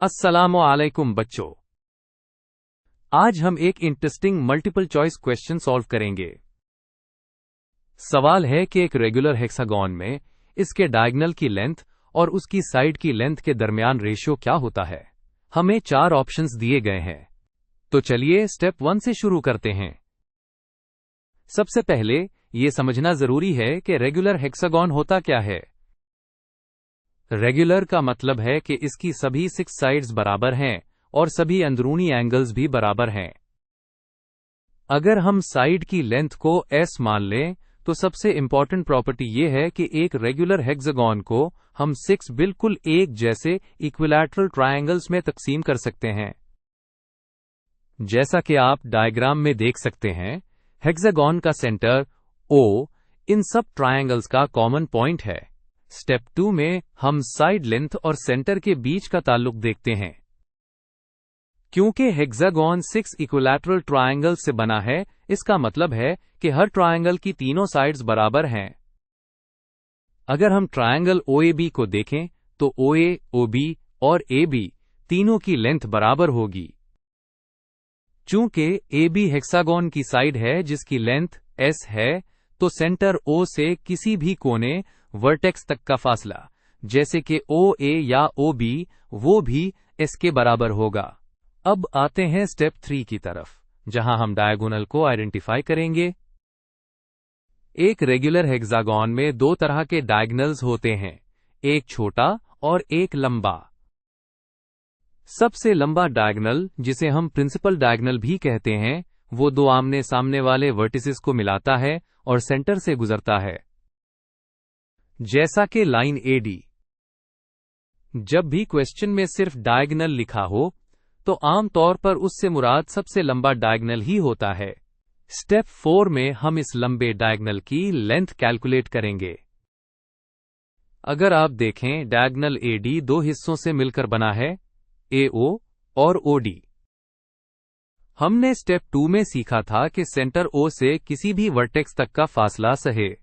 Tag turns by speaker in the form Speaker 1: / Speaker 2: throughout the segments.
Speaker 1: अस्सलामुअलैकुम बच्चों, आज हम एक interesting multiple choice question solve करेंगे। सवाल है कि एक रेगुलर हेक्सागन में इसके डायगोनल की लेंथ और उसकी साइड की लेंथ के दरमियान रेशियो क्या होता है। हमें 4 ऑप्शंस दिए गए हैं, तो चलिए स्टेप 1 से शुरू करते हैं। सबसे पहले यह समझना जरूरी है कि रेगुलर हेक्सागन होता क्या है। रेगुलर का मतलब है कि इसकी सभी 6 साइड्स बराबर हैं और सभी अंदरूनी एंगल्स भी बराबर हैं। अगर हम साइड की लेंथ को s मान लें तो सबसे इंपॉर्टेंट प्रॉपर्टी यह है कि एक रेगुलर हेक्सागन को हम 6 बिल्कुल एक जैसे इक्विलैटरल ट्रायंगल्स में तकसीम कर सकते हैं। जैसा कि आप डायग्राम में देख सकते हैं, हेक्सागन का सेंटर O इन सब ट्रायंगल्स का कॉमन पॉइंट है। स्टेप 2 में हम साइड लेंथ और सेंटर के बीच का ताल्लुक देखते हैं। क्योंकि हेक्सागन 6 इक्विलैटरल ट्रायंगल से बना है, इसका मतलब है कि हर ट्रायंगल की तीनों साइड्स बराबर हैं। अगर हम ट्रायंगल OAB को देखें तो OA, OB और AB तीनों की लेंथ बराबर होगी। चूंकि AB हेक्सागन की साइड है जिसकी लेंथ S है, तो सेंटर O से किसी भी कोने वर्टेक्स तक का फासला, जैसे कि OA या OB, वो भी S के बराबर होगा। अब आते हैं स्टेप 3 की तरफ, जहां हम डायगोनल को आइडेंटिफाई करेंगे। एक रेगुलर हेक्सागन में 2 तरह के डायगोनल्स होते हैं, एक छोटा और एक लंबा। सबसे लंबा डायगोनल, जिसे हम प्रिंसिपल डायगोनल भी कहते हैं, वो 2 आमने सामने वाले वर्टिसेस को मिलाता है और सेंटर से गुजरता है, जैसा कि लाइन AD। जब भी क्वेश्चन में सिर्फ डायगोनल लिखा हो तो आमतौर पर उससे मुराद सबसे लंबा डायगोनल ही होता है। स्टेप 4 में हम इस लंबे डायगोनल की लेंथ कैलकुलेट करेंगे। अगर आप देखें, डायगोनल AD 2 हिस्सों से मिलकर बना है, AO और OD। हमने स्टेप 2 में सीखा था कि सेंटर O से किसी भी वर्टेक्स तक का फासला सहे।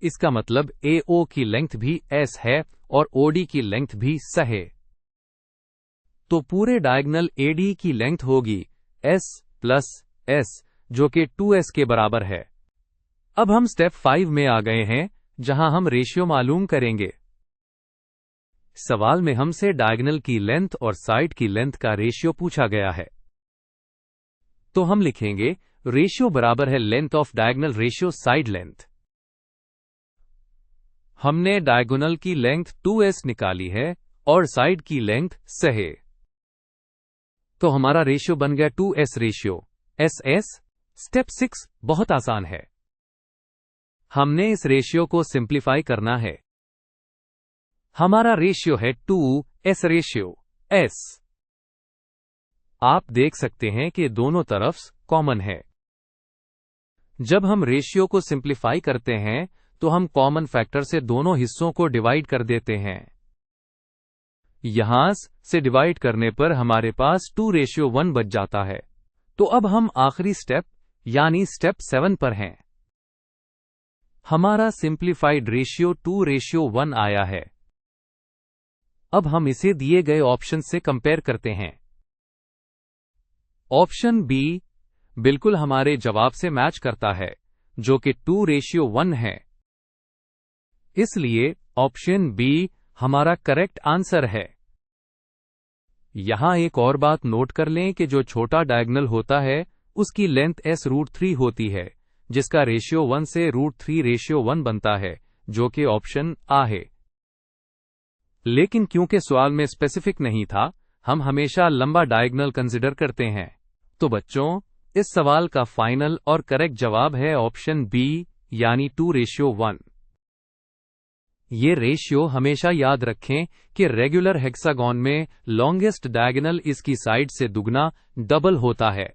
Speaker 1: इसका मतलब AO की लेंथ भी S है और OD की लेंथ भी सहे। तो पूरे डायगोनल AD की लेंथ होगी S प्लस S, जो कि 2S के बराबर है। अब हम स्टेप 5 में आ गए हैं, जहां हम रेशियो मालूम करेंगे। सवाल में हमसे डायगोनल की लेंथ और साइड की लेंथ का रेशियो पूछा गया है, तो हम लिखेंगे रेशियो बराबर है length of diagonal ratio side length. हमने डायगोनल की लेंथ 2S निकाली है और साइड की लेंथ सहे, तो हमारा रेशियो बन गया 2S रेशियो SS। स्टेप 6 बहुत आसान है, हमने इस रेशियो को सिंप्लीफाई करना है। हमारा रेशियो है 2S रेशियो S। आप देख सकते हैं कि दोनों तरफ कॉमन है। जब हम रेशियो को सिंप्लीफाई करते हैं तो हम कॉमन फैक्टर से दोनों हिस्सों को डिवाइड कर देते हैं। यहां से डिवाइड करने पर हमारे पास 2:1 बच जाता है। तो अब हम आखिरी स्टेप यानी स्टेप 7 पर हैं। हमारा सिंप्लीफाइड रेशियो 2:1 आया है। अब हम इसे दिए गए ऑप्शन से कंपेयर करते हैं। ऑप्शन B बिल्कुल हमारे जवाब से मैच करता है, जो कि 2:1 है। इसलिए ऑप्शन B हमारा करेक्ट आंसर है। यहां एक और बात नोट कर लें कि जो छोटा डायगोनल होता है उसकी लेंथ S√3 होती है, जिसका रेशियो 1 से √3:1 बनता है, जो कि ऑप्शन A है। लेकिन क्योंकि सवाल में स्पेसिफिक नहीं था, हम हमेशा लंबा डायगोनल कंसिडर करते हैं। तो बच्चों, इस सवाल का फाइनल और करेक्ट जवाब है ऑप्शन B यानी 2:1। ये रेशियो हमेशा याद रखें कि रेगुलर हेक्सागन में लॉन्गेस्ट डायगोनल इसकी साइड से दुगना डबल होता है।